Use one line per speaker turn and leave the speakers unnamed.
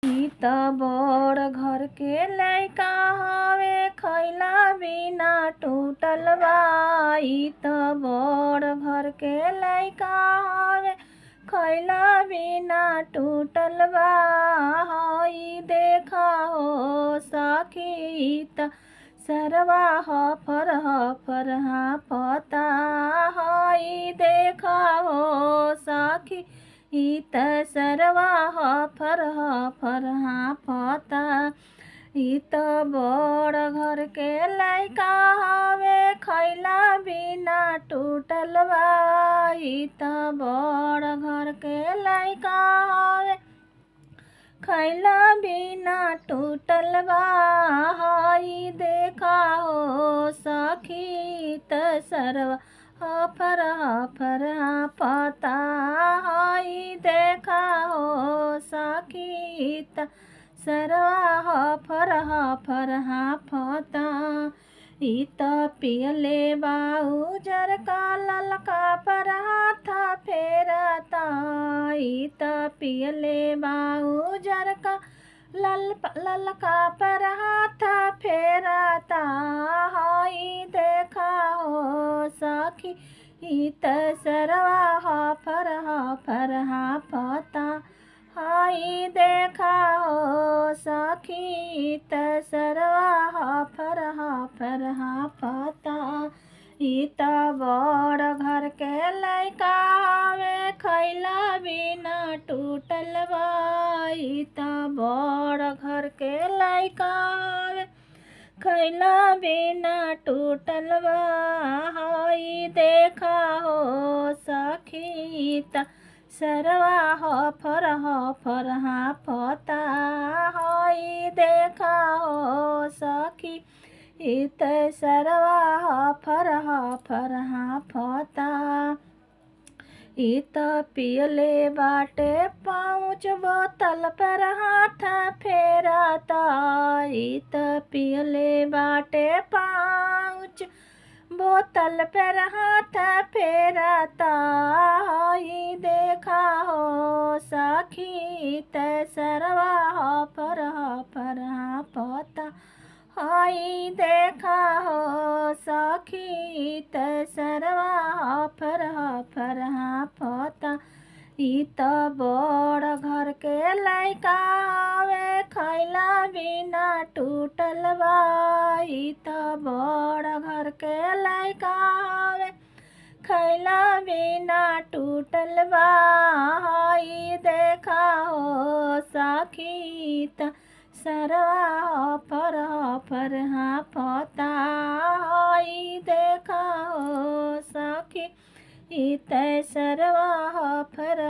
ई त बड़ घर के लइका हवे खइला बिना टूटल बा। ई त बड़ घर के लइका हवे खइला बिना टूटल बा। हई देखा हो सखी ई त सरवा हफर हफर हांफता। हई देखा हो सखी ई त सरवा हफर हफर हांफता। ई त बड़ घर के लइका हवे खइला बिना टूटल बा। ई त बड़ घर के लइका हवे खइला बिना टूटल बा। हई देखा हो सखी ई त सरवा हफर हफर हांफता। हई देखा हो सखी ई त सरवा हफर हफर हांफता। ई त पियले बा उजरका ललका पर हाथ फेरता। ई त पियले बा उजरका ललका पर हाथ फेरता। हई देखा हो सखी ई त सरवा हफर हफर हांफता। हई देखा हो सखी ई त सरवा हफर हफर हांफता। ई त बड़ घर के लइका हवे खइला बिना टूटल बा। ई त बड़ घर के लइका हवे खइला बिना टूटल बा। हई देखा हो सखी ई त सरवा हफर हफर हांफता। हई देखा हो सखी ई त सरवा हफर हफर हांफता। ई त पियले बाटे पाउच बोतल पर हाथ फेरता। ई त पियले बाटे पाउच बोतल पर हाथ फेरता। हई देखा हो सखी ई त सरवा हफर हफर हांफता। हई देखा हो सखी ई त सरवा हफर हफर हांफता। ई त बड़ घर के लइका हवे खइला बिना टूटल बा। ई त बड़ घर के लइका हवे खइला बिना टूटल बा। हई देखा हो सखी ई त सरवा हफर हफर हांफता। हई देखा हो सखी ई त सरवा हफर